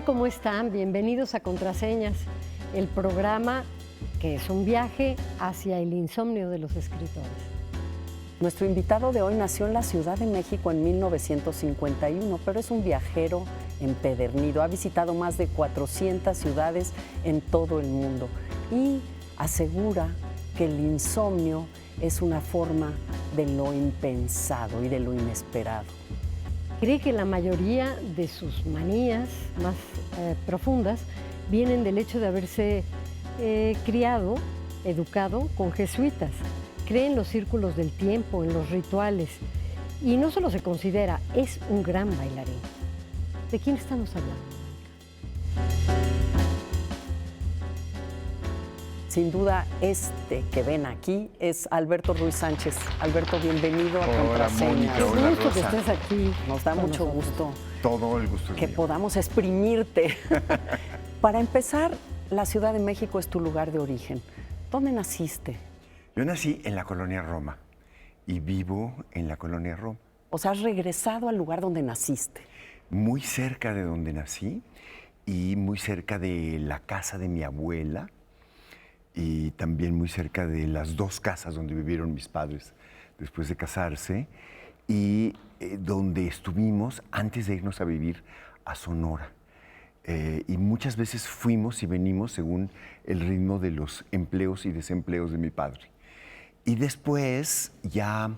tal? ¿Cómo están? Bienvenidos a Contraseñas, el programa que es un viaje hacia el insomnio de los escritores. Nuestro invitado de hoy nació en la Ciudad de México en 1951, pero es un viajero empedernido. Ha visitado más de 400 ciudades en todo el mundo y asegura que el insomnio es una forma de lo impensado y de lo inesperado. Cree que la mayoría de sus manías más profundas vienen del hecho de haberse criado, educado con jesuitas. Cree en los círculos del tiempo, en los rituales, y no solo se considera, es un gran bailarín. ¿De quién estamos hablando? Sin duda, este que ven aquí es Alberto Ruiz Sánchez. Alberto, bienvenido a Contraseñas. Qué gusto que estés aquí. Nos da mucho gusto. Todo el gusto es que mío. podamos exprimirte. Para empezar, la Ciudad de México es tu lugar de origen. ¿Dónde naciste? Yo nací en la colonia Roma y vivo en la colonia Roma. O sea, has regresado al lugar donde naciste. Muy cerca de donde nací y muy cerca de la casa de mi abuela y también muy cerca de las dos casas donde vivieron mis padres después de casarse y donde estuvimos antes de irnos a vivir a Sonora. Y muchas veces fuimos y venimos según el ritmo de los empleos y desempleos de mi padre. Y después, ya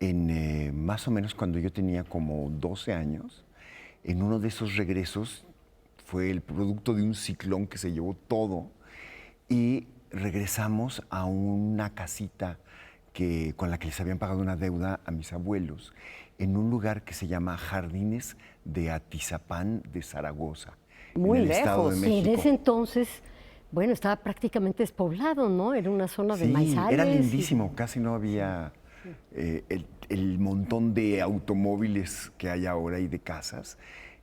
en más o menos cuando yo tenía como 12 años, en uno de esos regresos fue el producto de un ciclón que se llevó todo y regresamos a una casita con la que les habían pagado una deuda a mis abuelos en un lugar que se llama Jardines de Atizapán de Zaragoza. Muy en el Estado de lejos. Y en México. ese entonces, bueno, estaba prácticamente despoblado, ¿no? Era una zona de maizales. Era lindísimo, casi no había el montón de automóviles que hay ahora y de casas.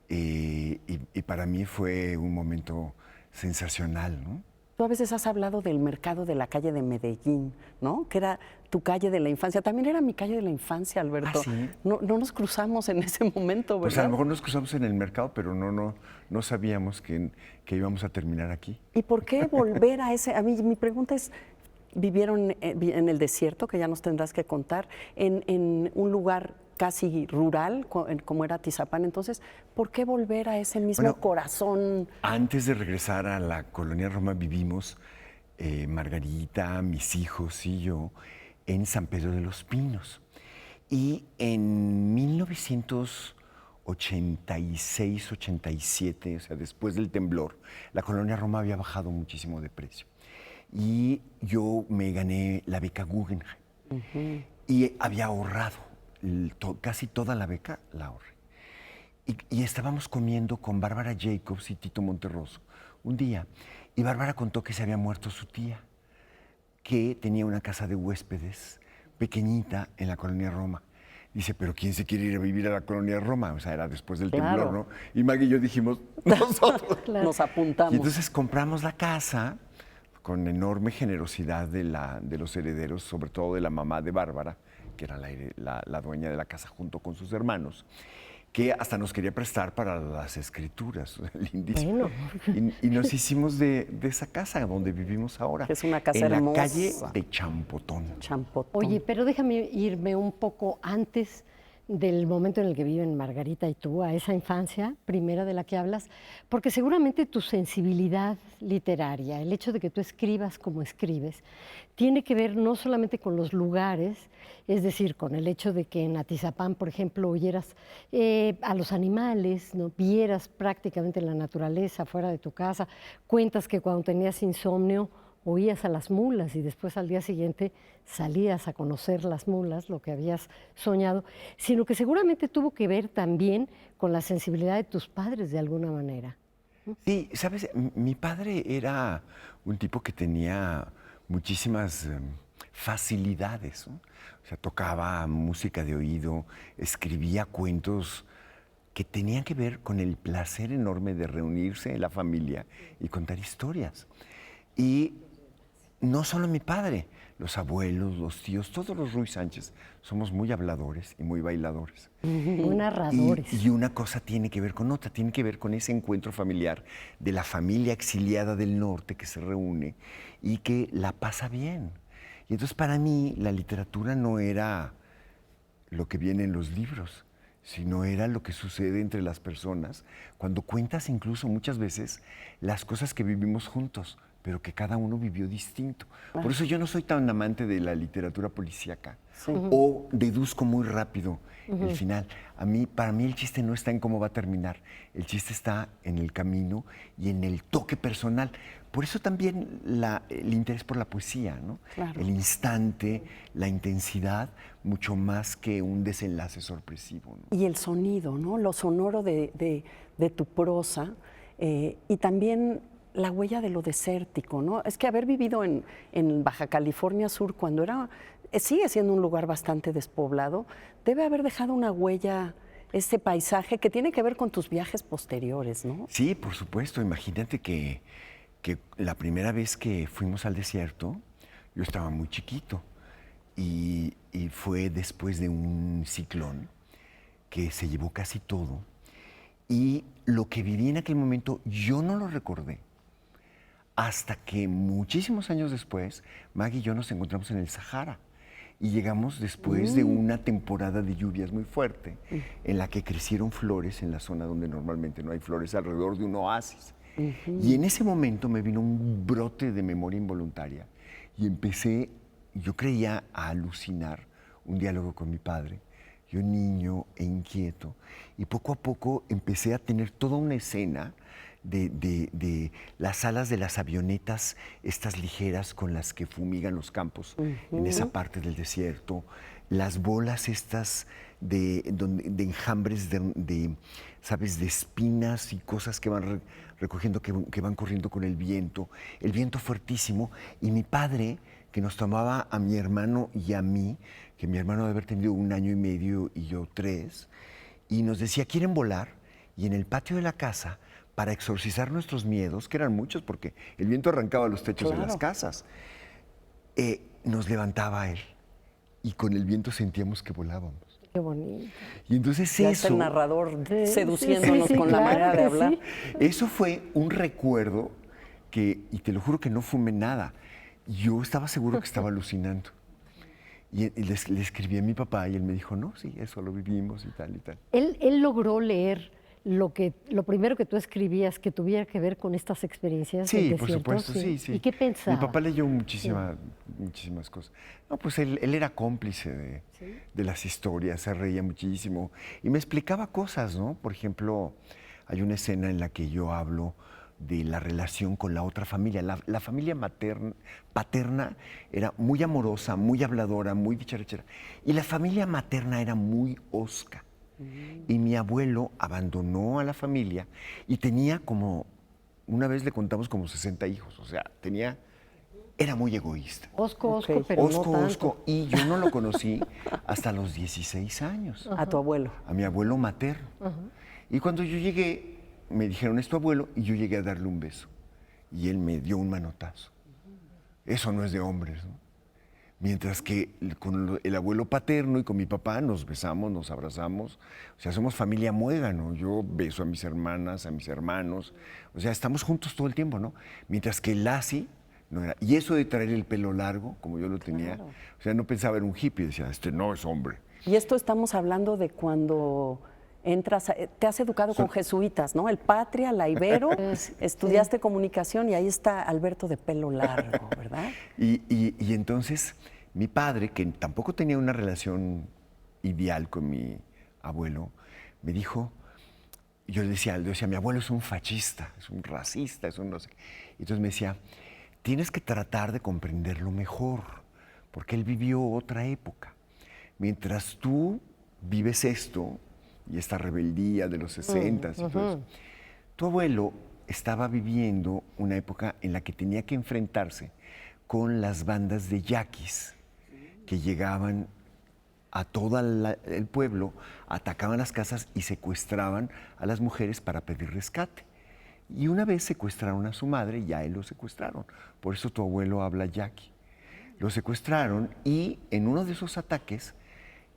Y para mí fue un momento sensacional, ¿no? Tú a veces has hablado del mercado de la calle de Medellín, ¿no? Que era tu calle de la infancia. También era mi calle de la infancia, Alberto. ¿Ah, sí? No nos cruzamos en ese momento, ¿verdad? Pues a lo mejor nos cruzamos en el mercado, pero no sabíamos que íbamos a terminar aquí. ¿Y por qué volver a ese? A mí mi pregunta es, ¿vivieron en el desierto, que ya nos tendrás que contar, en un lugar casi rural, como era Atizapán? Entonces, ¿por qué volver a ese mismo corazón? Antes de regresar a la colonia Roma vivimos Margarita, mis hijos y yo en San Pedro de los Pinos. Y en 1986, 87, o sea, después del temblor, la colonia Roma había bajado muchísimo de precio. Y yo me gané la beca Guggenheim. Y había ahorrado casi toda la beca, la ahorré. Y estábamos comiendo con Bárbara Jacobs y Tito Monterroso un día. Y Bárbara contó que se había muerto su tía, que tenía una casa de huéspedes pequeñita en la colonia Roma. Dice, pero ¿quién se quiere ir a vivir a la colonia Roma? O sea, era después del temblor, ¿no? Y Maggie y yo dijimos, nosotros. Claro. Nos apuntamos. Y entonces compramos la casa con enorme generosidad de los herederos, sobre todo de la mamá de Bárbara, que era la dueña de la casa junto con sus hermanos, que hasta nos quería prestar para las escrituras, lindísimo. Bueno. Y nos hicimos de esa casa donde vivimos ahora. Que es una casa en hermosa. la calle de Champotón. Champotón. Oye, pero déjame irme un poco antes del momento en el que viven Margarita y tú, a esa infancia primera de la que hablas, porque seguramente tu sensibilidad literaria, el hecho de que tú escribas como escribes, tiene que ver no solamente con los lugares, es decir, con el hecho de que en Atizapán, por ejemplo, oyeras a los animales, ¿no? Vieras prácticamente la naturaleza fuera de tu casa, cuentas que cuando tenías insomnio oías a las mulas y después al día siguiente salías a conocer las mulas, lo que habías soñado, sino que seguramente tuvo que ver también con la sensibilidad de tus padres de alguna manera. Sí, sabes, mi padre era un tipo que tenía muchísimas facilidades, ¿no? O sea, tocaba música de oído, escribía cuentos que tenían que ver con el placer enorme de reunirse en la familia y contar historias. Y no solo mi padre, los abuelos, los tíos, todos los Ruiz Sánchez somos muy habladores y muy bailadores. Muy narradores. Y una cosa tiene que ver con otra, tiene que ver con ese encuentro familiar de la familia exiliada del norte que se reúne y que la pasa bien. Y entonces para mí la literatura no era lo que viene en los libros, sino era lo que sucede entre las personas, cuando cuentas incluso muchas veces las cosas que vivimos juntos, pero que cada uno vivió distinto. Por eso yo no soy tan amante de la literatura policíaca, o deduzco muy rápido el final. Para mí el chiste no está en cómo va a terminar, el chiste está en el camino y en el toque personal. Por eso también el interés por la poesía, ¿no? Claro. El instante, la intensidad, mucho más que un desenlace sorpresivo, ¿no? Y el sonido, ¿no? Lo sonoro de tu prosa y también la huella de lo desértico, ¿no? Es que haber vivido en Baja California Sur cuando sigue siendo un lugar bastante despoblado, debe haber dejado una huella, ese paisaje que tiene que ver con tus viajes posteriores, ¿no? Sí, por supuesto. Imagínate que la primera vez que fuimos al desierto, yo estaba muy chiquito y fue después de un ciclón que se llevó casi todo. Y lo que viví en aquel momento yo no lo recordé. Hasta que muchísimos años después, Maggie y yo nos encontramos en el Sahara y llegamos después de una temporada de lluvias muy fuerte en la que crecieron flores en la zona donde normalmente no hay flores, alrededor de un oasis. Y en ese momento me vino un brote de memoria involuntaria y empecé, yo creía, a alucinar un diálogo con mi padre, yo niño e inquieto, y poco a poco empecé a tener toda una escena de las alas de las avionetas, estas ligeras con las que fumigan los campos en esa parte del desierto, las bolas estas de enjambres ¿sabes?, de espinas y cosas que van recogiendo, que van corriendo con el viento fuertísimo, y mi padre, que nos tomaba a mi hermano y a mí, que mi hermano debe haber tenido 1 año y medio y yo 3, y nos decía, ¿quieren volar? Y en el patio de la casa, para exorcizar nuestros miedos, que eran muchos porque el viento arrancaba los techos de las casas, nos levantaba él y con el viento sentíamos que volábamos. Qué bonito. Y entonces Ya eso... está el narrador Sí, seduciéndonos sí, con la claro manera de que hablar. sí. Eso fue un recuerdo y te lo juro que no fumé nada. Yo estaba seguro que estaba alucinando. Y le escribí a mi papá y él me dijo, no, sí, eso lo vivimos y tal y tal. Él logró leer lo primero que tú escribías que tuviera que ver con estas experiencias del Sí, desierto. por supuesto, sí. ¿Y qué pensaba? Mi papá leyó muchísimas cosas. No, pues él era cómplice de las historias, se reía muchísimo y me explicaba cosas, ¿no? Por ejemplo, hay una escena en la que yo hablo de la relación con la otra familia. La familia paterna era muy amorosa, muy habladora, muy dicharachera. Y la familia materna era muy hosca. Y mi abuelo abandonó a la familia y tenía una vez le contamos como 60 hijos, o sea, era muy egoísta. Osco, Ok. pero Osco, no tanto. Osco, y yo no lo conocí hasta los 16 años, A tu abuelo. a mi abuelo materno. Y cuando yo llegué, me dijeron, es tu abuelo, y yo llegué a darle un beso. Y él me dio un manotazo. Eso no es de hombres, ¿no? Mientras que con el abuelo paterno y con mi papá nos besamos, nos abrazamos. O sea, somos familia muégano. Yo beso a mis hermanas, a mis hermanos. O sea, estamos juntos todo el tiempo, ¿no? Mientras que Lassie no era. Y eso de traer el pelo largo, como yo lo tenía, Claro. o sea, no pensaba en un hippie. Decía, este no es hombre. Y esto estamos hablando de cuando entras, te has educado con jesuitas, ¿no? El Patria, la Ibero, estudiaste comunicación y ahí está Alberto de pelo largo, ¿verdad? Y entonces mi padre, que tampoco tenía una relación ideal con mi abuelo, me dijo, yo decía, mi abuelo es un fascista, es un racista, es un no sé qué. Y entonces me decía, tienes que tratar de comprenderlo mejor, porque él vivió otra época. Mientras tú vives esto y esta rebeldía de los 60s y todo eso, tu abuelo estaba viviendo una época en la que tenía que enfrentarse con las bandas de yaquis que llegaban a todo el pueblo, atacaban las casas y secuestraban a las mujeres para pedir rescate. Y una vez secuestraron a su madre y a él lo secuestraron. Por eso tu abuelo habla yaqui. Lo secuestraron y en uno de esos ataques,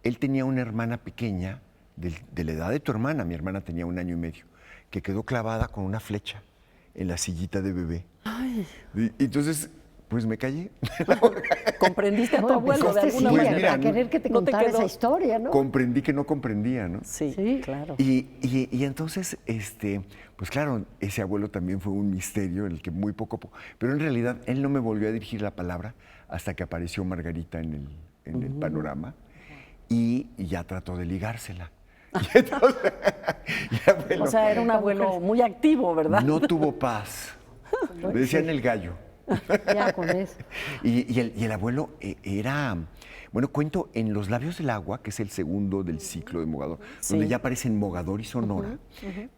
él tenía una hermana pequeña, de la edad de tu hermana, mi hermana tenía 1 año y medio, que quedó clavada con una flecha en la sillita de bebé. Ay. Y entonces, pues me callé. ¿Comprendiste a tu No, abuelo de empezaste, alguna sí, Pues manera? mira, a querer que te no te contara quedó. esa historia, ¿no? Comprendí que no comprendía, ¿no? Sí, Sí. claro. Y entonces, pues claro, ese abuelo también fue un misterio, en el que muy poco a poco, pero en realidad él no me volvió a dirigir la palabra hasta que apareció Margarita en el panorama y ya trató de ligársela. Y entonces, y abuelo, O sea, era un abuelo muy activo, ¿verdad? no tuvo paz. Le decían el gallo. Ya con eso. Y el abuelo era, bueno, cuento en Los labios del agua, que es el segundo del ciclo de Mogador, Sí. donde ya aparecen Mogador y Sonora,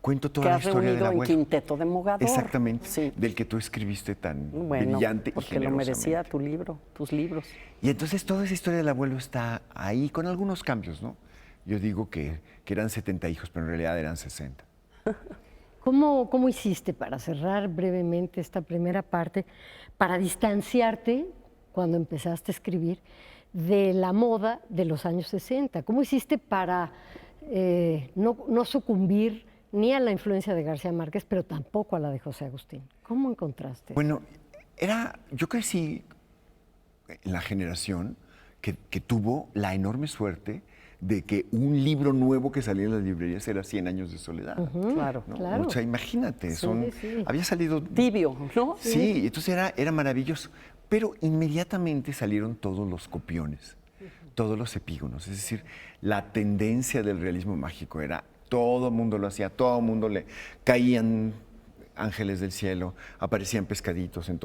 cuento toda Que la has historia del reunido en abuelo. Quinteto de Mogador. Exactamente, Sí. del que tú escribiste tan Bueno, brillante y porque lo merecía generosamente. tu libro, tus libros. Y entonces toda esa historia del abuelo está ahí con algunos cambios, ¿no? Yo digo que eran 70 hijos, pero en realidad eran 60. ¿Cómo hiciste para cerrar brevemente esta primera parte, para distanciarte, cuando empezaste a escribir, de la moda de los años 60? ¿Cómo hiciste para no sucumbir ni a la influencia de García Márquez, pero tampoco a la de José Agustín? ¿Cómo encontraste? Bueno, yo crecí en la generación que tuvo la enorme suerte de que un libro nuevo que salía en las librerías era 100 años de soledad. Claro. ¿no? Claro. O sea, imagínate, Sí, sí. había salido... Tibio, ¿no? Sí, entonces era maravilloso. Pero inmediatamente salieron todos los copiones, todos los epígonos. Es decir, la tendencia del realismo mágico era, todo el mundo lo hacía, todo el mundo le caían ángeles del cielo, aparecían pescaditos en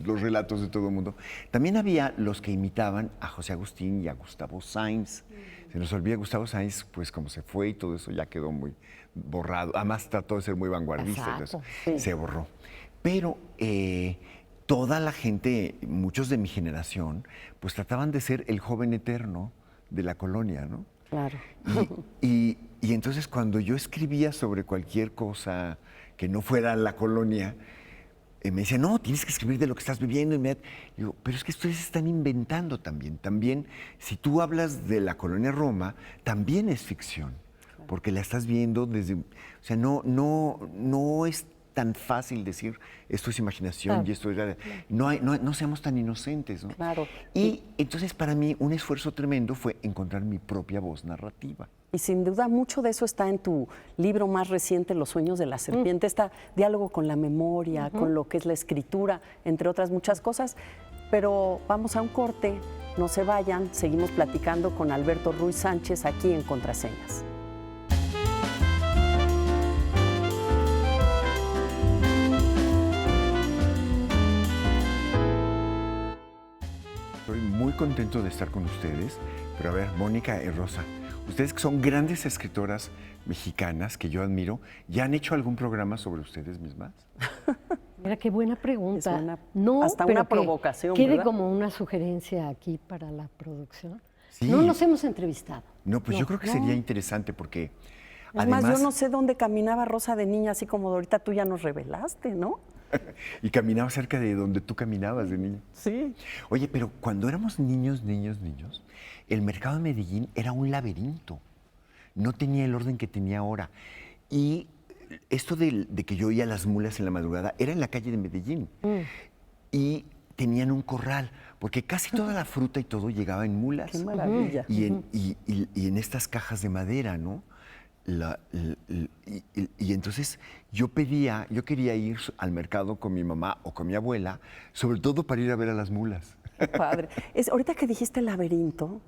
los relatos de todo el mundo. También había los que imitaban a José Agustín y a Gustavo Sainz. Se nos olvida Gustavo Sainz, pues como se fue y todo eso ya quedó muy borrado. Además trató de ser muy vanguardista, entonces Exacto, sí. se borró. Pero toda la gente, muchos de mi generación, pues trataban de ser el joven eterno de la colonia, ¿no? Claro. Y entonces cuando yo escribía sobre cualquier cosa que no fuera la colonia, me decían, no, tienes que escribir de lo que estás viviendo. Digo, pero es que ustedes están inventando también. También, si tú hablas de la colonia Roma, también es ficción, porque la estás viendo desde... O sea, no es tan fácil decir esto es imaginación Claro. y esto es... No seamos tan inocentes, ¿no? Claro. Y entonces para mí un esfuerzo tremendo fue encontrar mi propia voz narrativa. Y sin duda mucho de eso está en tu libro más reciente, Los sueños de la serpiente, este diálogo con la memoria, con lo que es la escritura, entre otras muchas cosas. Pero vamos a un corte, no se vayan, seguimos platicando con Alberto Ruiz Sánchez aquí en Contraseñas. Estoy muy contento de estar con ustedes, pero a ver, Mónica y Rosa, ustedes que son grandes escritoras mexicanas que yo admiro, ¿ya han hecho algún programa sobre ustedes mismas? Mira, qué buena pregunta. Es una- no, hasta pero una provocación, quede ¿verdad? como una sugerencia aquí para la producción. Sí. No nos hemos entrevistado. No, pues No. yo creo que sería interesante porque Además, además... yo no sé dónde caminaba Rosa de niña, así como ahorita tú ya nos revelaste, ¿no? Y caminaba cerca de donde tú caminabas de niño. Sí. Oye, pero cuando éramos niños, el mercado de Medellín era un laberinto. No tenía el orden que tenía ahora. Y esto de que yo oía las mulas en la madrugada era en la calle de Medellín. Y tenían un corral, porque casi toda la fruta y todo llegaba en mulas. Qué maravilla. Y en estas cajas de madera, ¿no? Y entonces yo quería ir al mercado con mi mamá o con mi abuela, sobre todo para ir a ver a las mulas. Qué padre. Ahorita que dijiste laberinto,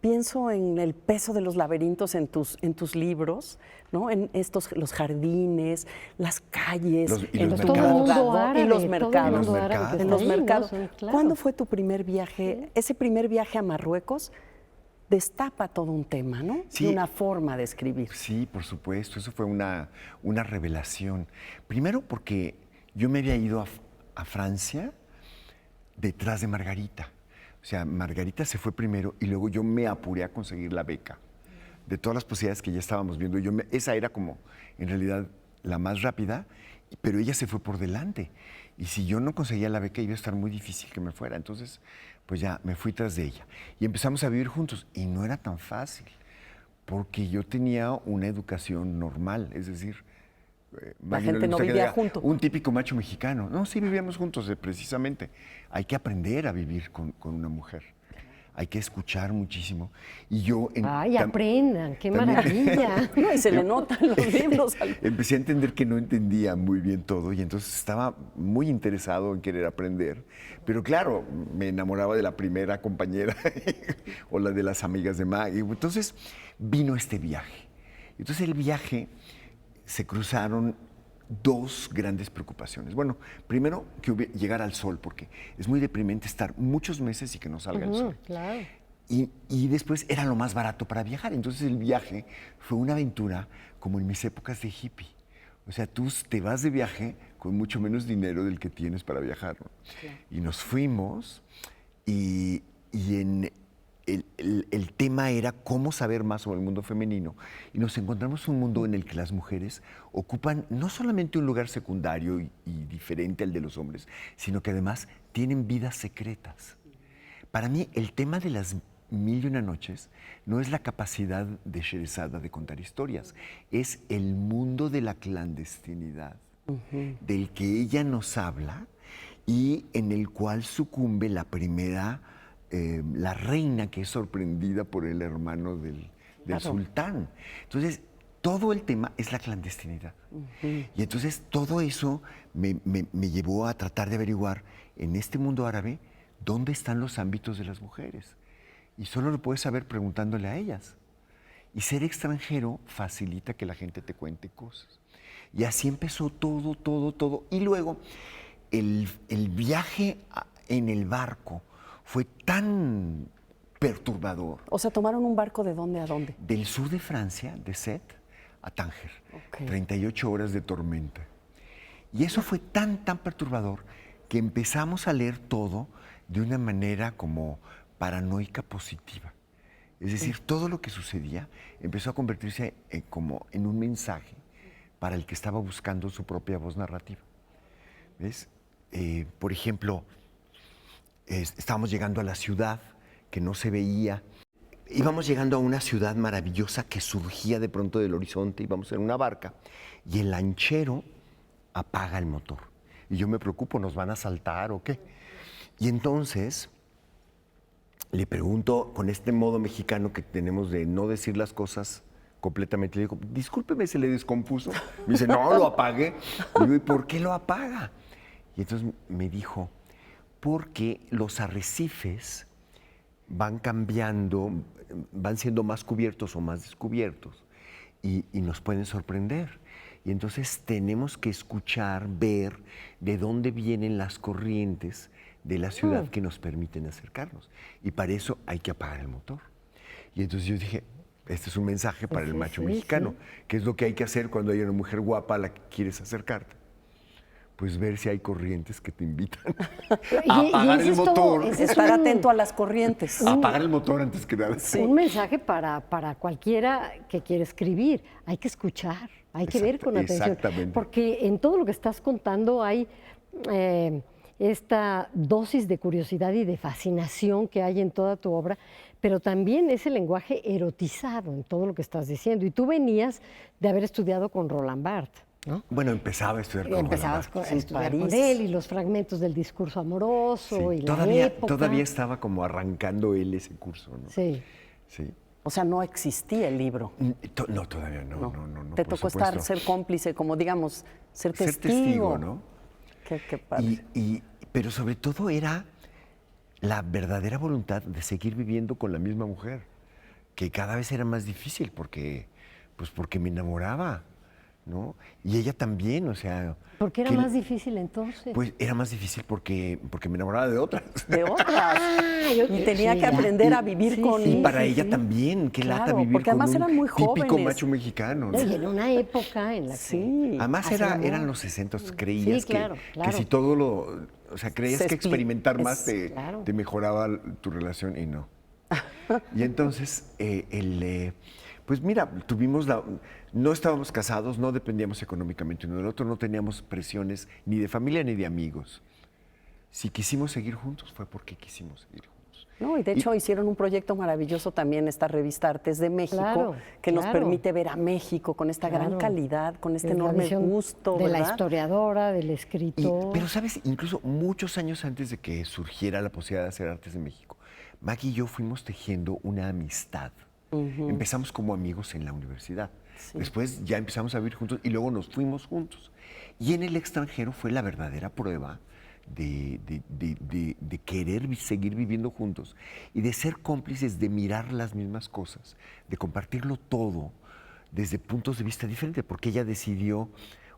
pienso en el peso de los laberintos en tus libros, ¿no? En los jardines, las calles, Y los tu Todo el mercados. mundo abogado, árabe, y los todo el mercados. mundo Los árabe que mercados. está En los ahí, ¿no? mercados. Son- claro. ¿Cuándo fue tu primer viaje? Ese primer viaje a Marruecos destapa todo un tema, ¿no? Sí. Y una forma de escribir. Sí, por supuesto, eso fue una revelación. Primero porque yo me había ido a Francia detrás de Margarita. O sea, Margarita se fue primero y luego yo me apuré a conseguir la beca. De todas las posibilidades que ya estábamos viendo, esa era como, en realidad, la más rápida. pero ella se fue por delante. Y si yo no conseguía la beca, iba a estar muy difícil que me fuera. Entonces, pues ya me fui tras de ella. Y empezamos a vivir juntos. Y no era tan fácil, porque yo tenía una educación normal, es decir, La gente no vivía junto. un típico macho mexicano. No, sí vivíamos juntos, precisamente. Hay que aprender a vivir con una mujer. Hay que escuchar muchísimo. Y yo... ¡Ay, aprendan! ¡Qué también- maravilla! No, y se le notan los libros. Empecé a entender que no entendía muy bien todo y entonces estaba muy interesado en querer aprender. Pero claro, me enamoraba de la primera compañera o la de las amigas de Maggie. Entonces vino este viaje. Entonces el viaje se cruzaron dos grandes preocupaciones. Bueno, primero que llegara al sol, porque es muy deprimente estar muchos meses y que no salga el sol. Claro. Y después era lo más barato para viajar. Entonces el viaje fue una aventura como en mis épocas de hippie. O sea, tú te vas de viaje con mucho menos dinero del que tienes para viajar, ¿no? Claro. Y nos fuimos y el tema era cómo saber más sobre el mundo femenino. Y nos encontramos un mundo en el que las mujeres ocupan no solamente un lugar secundario y diferente al de los hombres, sino que además tienen vidas secretas. Para mí, el tema de las 1001 noches no es la capacidad de Sherazada de contar historias, es el mundo de la clandestinidad, del que ella nos habla y en el cual sucumbe la primera, la reina que es sorprendida por el hermano del Claro. sultán. Entonces, todo el tema es la clandestinidad. Y entonces todo eso me llevó a tratar de averiguar en este mundo árabe dónde están los ámbitos de las mujeres. Y solo lo puedes saber preguntándole a ellas. Y ser extranjero facilita que la gente te cuente cosas. Y así empezó todo, todo, todo. Y luego el viaje en el barco fue tan perturbador. O sea, ¿tomaron un barco de dónde a dónde? Del sur de Francia, de Sète, a Tánger. Ok. 38 horas de tormenta. Y eso fue tan perturbador que empezamos a leer todo de una manera como paranoica positiva. Es decir, todo lo que sucedía empezó a convertirse como en un mensaje para el que estaba buscando su propia voz narrativa. ¿Ves? Por ejemplo, estábamos llegando a la ciudad que no se veía. Íbamos llegando a una ciudad maravillosa que surgía de pronto del horizonte, íbamos en una barca y el lanchero apaga el motor. Y yo me preocupo, ¿nos van a asaltar o qué? Y entonces le pregunto con este modo mexicano que tenemos de no decir las cosas completamente, le digo, discúlpeme, ¿se le descompuso? Me dice, no, lo apagué. Le digo, ¿y por qué lo apaga? Y entonces me dijo, porque los arrecifes van cambiando, van siendo más cubiertos o más descubiertos y nos pueden sorprender. Y entonces tenemos que escuchar, ver de dónde vienen las corrientes de la ciudad que nos permiten acercarnos. Y para eso hay que apagar el motor. Y entonces yo dije, este es un mensaje para el macho mexicano. ¿Qué es lo que hay que hacer cuando hay una mujer guapa a la que quieres acercarte? Pues ver si hay corrientes que te invitan a apagar el motor. Estar atento a las corrientes. A apagar el motor antes que nada. Un mensaje para cualquiera que quiere escribir. Hay que escuchar, hay que ver con atención. Exactamente. Porque en todo lo que estás contando hay esta dosis de curiosidad y de fascinación que hay en toda tu obra, pero también ese lenguaje erotizado en todo lo que estás diciendo. Y tú venías de haber estudiado con Roland Barthes, ¿no? Bueno, empezaba a estudiar con Empezabas Roland a estudiar con él y los fragmentos del discurso amoroso Barthes. y Sí, la época. todavía estaba como arrancando él ese curso, ¿no? Sí. Sí. O sea, no existía el libro. No, todavía no. Te por tocó supuesto. ser cómplice, como digamos, ser testigo. Ser testigo, ¿no? Qué padre. Pero sobre todo era la verdadera voluntad de seguir viviendo con la misma mujer, que cada vez era más difícil porque me enamoraba, ¿no? Y ella también, o sea... ¿Por qué era que- más difícil entonces? Pues era más difícil porque me enamoraba de otras. De otras. yo- Y tenía sí. que aprender a vivir Sí, con... sí. Y para ella también, qué lata Claro, vivir porque con además un eran muy típico jóvenes. macho mexicano, ¿no? Y en una época en la que... Sí. Además Hacer amor. eran los 60, creías Sí, claro, que claro. si todo lo... O sea, creías Se que experimentar más claro. te mejoraba tu relación y no. Y entonces, Pues mira, no estábamos casados, no dependíamos económicamente uno del otro, no teníamos presiones ni de familia ni de amigos. Si quisimos seguir juntos fue porque quisimos seguir juntos. No, y de hecho hicieron un proyecto maravilloso también, esta revista Artes de México, Claro, que nos claro. permite ver a México con esta gran Claro. calidad, con este Es la enorme visión gusto, de la ¿verdad? historiadora, del Y- escritor. pero sabes, incluso muchos años antes de que surgiera la posibilidad de hacer Artes de México, Maggie y yo fuimos tejiendo una amistad. Empezamos como amigos en la universidad. Después ya empezamos a vivir juntos y luego nos fuimos juntos. Y en el extranjero fue la verdadera prueba de querer seguir viviendo juntos y de ser cómplices, de mirar las mismas cosas, de compartirlo todo desde puntos de vista diferentes, porque ella decidió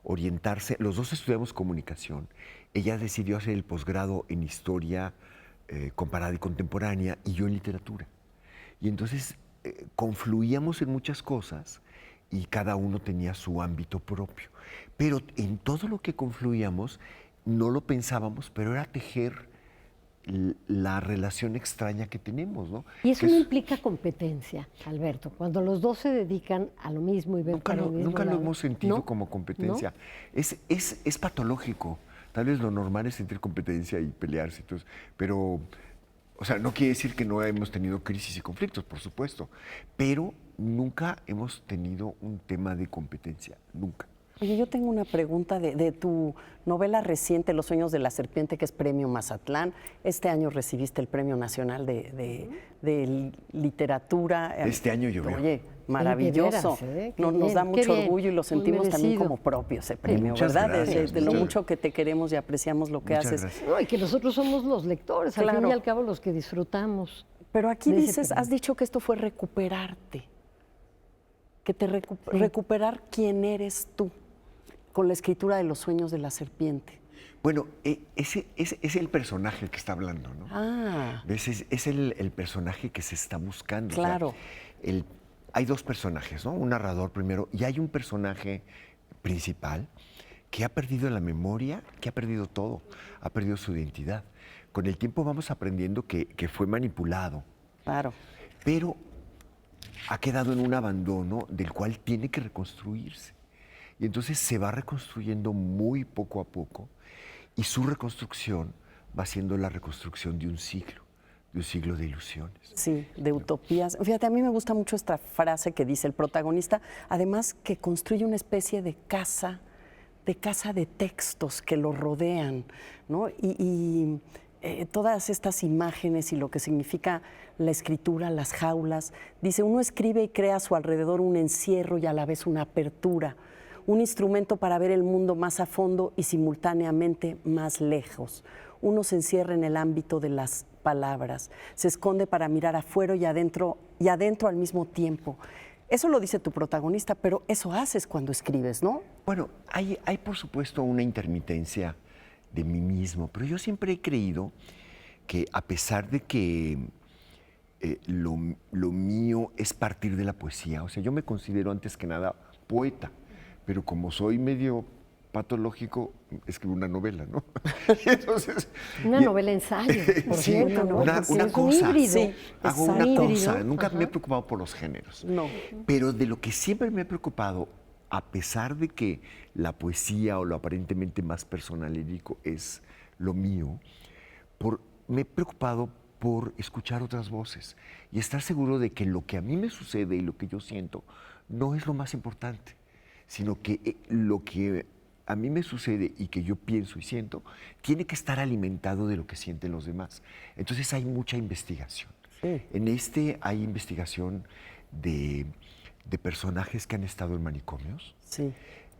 orientarse, los dos estudiamos comunicación, ella decidió hacer el posgrado en historia comparada y contemporánea y yo en literatura. Y entonces confluíamos en muchas cosas y cada uno tenía su ámbito propio. Pero en todo lo que confluíamos, no lo pensábamos, pero era tejer la relación extraña que tenemos, ¿no? Y eso Que no es- implica competencia, Alberto. Cuando los dos se dedican a lo mismo y ven Nunca para el lo, mismo nunca lo lado. hemos sentido ¿No? como competencia. Es patológico. Tal vez lo normal es sentir competencia y pelearse, entonces, pero, o sea, no quiere decir que no hemos tenido crisis y conflictos, por supuesto, pero nunca hemos tenido un tema de competencia, nunca. Oye, yo tengo una pregunta de tu novela reciente, Los sueños de la serpiente, que es Premio Mazatlán. Este año recibiste el Premio Nacional de Literatura. Este año llovió. Oye, maravilloso. de veras, ¿eh? Qué Nos da bien, qué mucho bien. orgullo y lo Muy sentimos también merecido. como propio ese premio, muchas ¿verdad? gracias, De lo muchas- mucho que te queremos y apreciamos lo que Muchas haces. gracias. No, y que nosotros somos los lectores, al fin Claro. y al cabo los que disfrutamos. Pero aquí de ese dices, premio. has dicho que esto fue recuperarte, que recuperar quién eres tú con la escritura de Los sueños de la serpiente. Bueno, ese es el personaje que está hablando, ¿no? Ah, ¿Ves? Es el personaje que se está buscando. o sea, Claro. hay dos personajes, ¿no? Un narrador primero y hay un personaje principal que ha perdido la memoria, que ha perdido todo, ha perdido su identidad. Con el tiempo vamos aprendiendo que fue manipulado, claro. pero ha quedado en un abandono del cual tiene que reconstruirse. Y entonces se va reconstruyendo muy poco a poco y su reconstrucción va siendo la reconstrucción de un siglo de ilusiones. Sí, de utopías. Fíjate, a mí me gusta mucho esta frase que dice el protagonista, además que construye una especie de casa de textos que lo rodean, ¿no? Todas estas imágenes y lo que significa la escritura, las jaulas. Dice, uno escribe y crea a su alrededor un encierro y a la vez una apertura, un instrumento para ver el mundo más a fondo y simultáneamente más lejos. Uno se encierra en el ámbito de las palabras, se esconde para mirar afuera y adentro al mismo tiempo. Eso lo dice tu protagonista, pero eso haces cuando escribes, ¿no? Bueno, hay por supuesto una intermitencia de mí mismo, pero yo siempre he creído que a pesar de que lo mío es partir de la poesía, o sea, yo me considero antes que nada poeta, pero como soy medio patológico, escribo una novela, ¿no? Entonces, Una novela ensayo, por sí, cierto, ¿no? una Porque es un cosa. híbrido. Sí, hago Es una un híbrido, cosa, nunca me he ajá. preocupado por los géneros. No. Pero de lo que siempre me he preocupado, a pesar de que la poesía o lo aparentemente más personal lírico es lo mío, me he preocupado por escuchar otras voces y estar seguro de que lo que a mí me sucede y lo que yo siento no es lo más importante, sino que lo que a mí me sucede y que yo pienso y siento tiene que estar alimentado de lo que sienten los demás. Entonces hay mucha investigación. Sí. En hay investigación de personajes que han estado en manicomios, Sí.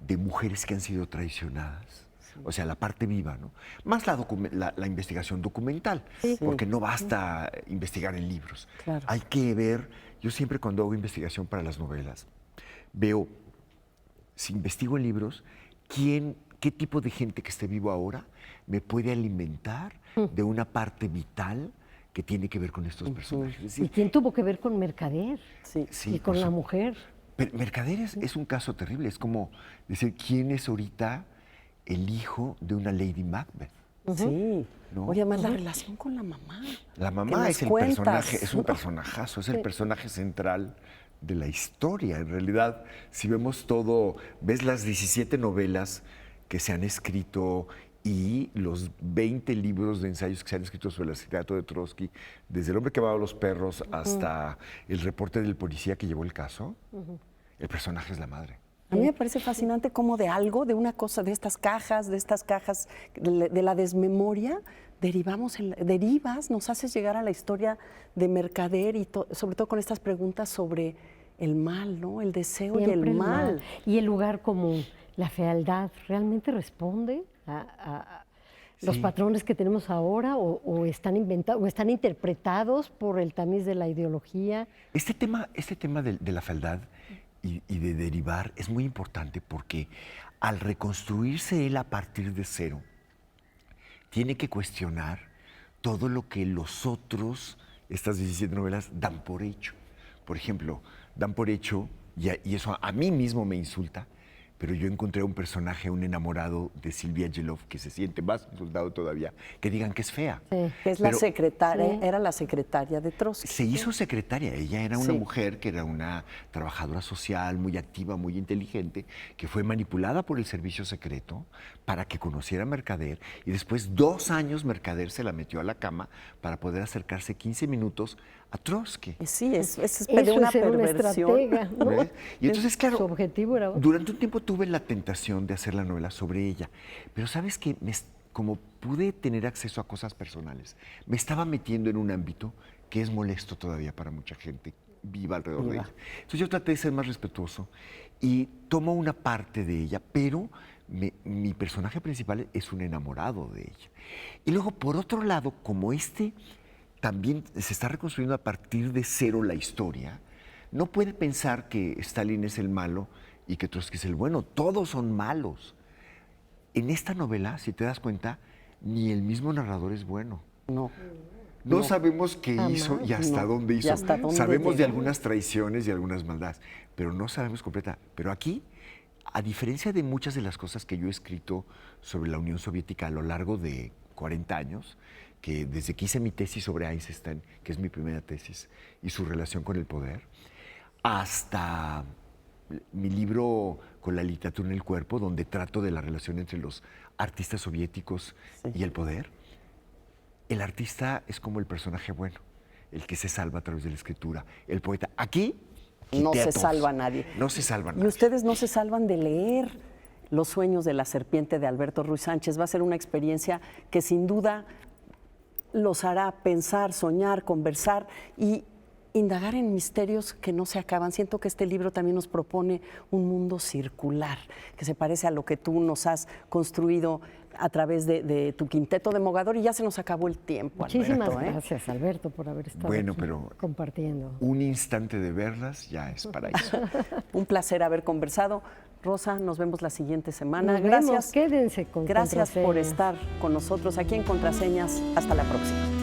de mujeres que han sido traicionadas, o sea, la parte viva, ¿no? Más la investigación documental, porque no basta investigar en libros. Claro. Hay que ver, yo siempre cuando hago investigación para las novelas, veo, si investigo en libros, qué tipo de gente que esté vivo ahora me puede alimentar de una parte vital que tiene que ver con estos personajes. Es ¿Y decir, quién tuvo que ver con Mercader? Sí. sí, Y con por la su- mujer. Pero Mercader es un caso terrible. Es como decir, ¿quién es ahorita el hijo de una Lady Macbeth? Sí. ¿No? Oye, además la relación con la mamá. La que mamá nos es el cuentas. personaje, es un personajazo, es el personaje central de la historia. En realidad, si vemos todo, ves las 17 novelas que se han escrito y los 20 libros de ensayos que se han escrito sobre el asesinato de Trotsky, desde El hombre que amaba a los perros hasta el reporte del policía que llevó el caso, el personaje es la madre. A mí me parece fascinante cómo de algo, de una cosa, de estas cajas, de la desmemoria, derivas, nos haces llegar a la historia de Mercader y sobre todo con estas preguntas sobre el mal, ¿no? El deseo Siempre y el mal. Y el lugar común, la fealdad, ¿realmente responde a los patrones que tenemos ahora o están inventados o están interpretados por el tamiz de la ideología? Este tema de la fealdad y de derivar es muy importante porque al reconstruirse él a partir de cero, tiene que cuestionar todo lo que los otros, estas 17 novelas, dan por hecho. Por ejemplo, dan por hecho, y eso a mí mismo me insulta, pero yo encontré un personaje, un enamorado de Silvia Yelov, que se siente más insultado todavía, que digan que es fea. Sí. Que es la secretaria, era la secretaria de Trotsky. Se hizo secretaria, ella era una mujer que era una trabajadora social, muy activa, muy inteligente, que fue manipulada por el servicio secreto para que conociera a Mercader y después 2 años Mercader se la metió a la cama para poder acercarse 15 minutos a Trotsky. Sí, es Eso una es ser una perversión. estratega, ¿no? ¿Ves? Y entonces, claro, Su objetivo era otro. durante un tiempo tuve la tentación de hacer la novela sobre ella, pero sabes que como pude tener acceso a cosas personales, me estaba metiendo en un ámbito que es molesto todavía para mucha gente viva alrededor de ella. Entonces yo traté de ser más respetuoso y tomo una parte de ella, pero mi personaje principal es un enamorado de ella. Y luego, por otro lado, como también se está reconstruyendo a partir de cero la historia, no puede pensar que Stalin es el malo y que Trotsky es el bueno. Todos son malos. En esta novela, si te das cuenta, ni el mismo narrador es bueno. No sabemos qué hizo y hasta dónde hizo. Sabemos de algunas traiciones y algunas maldades, pero no sabemos completa. Pero aquí, a diferencia de muchas de las cosas que yo he escrito sobre la Unión Soviética a lo largo de 40 años, que desde que hice mi tesis sobre Eisenstein, que es mi primera tesis, y su relación con el poder, hasta mi libro Con la literatura en el cuerpo, donde trato de la relación entre los artistas soviéticos y el poder, el artista es como el personaje bueno, el que se salva a través de la escritura, el poeta. Aquí no se salva a nadie. No se salva a nadie. Y ustedes no se salvan de leer Los sueños de la serpiente de Alberto Ruiz Sánchez. Va a ser una experiencia que sin duda los hará pensar, soñar, conversar y indagar en misterios que no se acaban. Siento que este libro también nos propone un mundo circular, que se parece a lo que tú nos has construido a través de tu quinteto de Mogador, y ya se nos acabó el tiempo, Muchísimas Alberto, gracias, Alberto, por haber estado aquí pero compartiendo. Un instante de verlas ya es paraíso. Un placer haber conversado. Rosa, nos vemos la siguiente semana. Nos Gracias. vemos. Quédense con Gracias por Contraseñas. estar con nosotros aquí en Contraseñas. Hasta la próxima.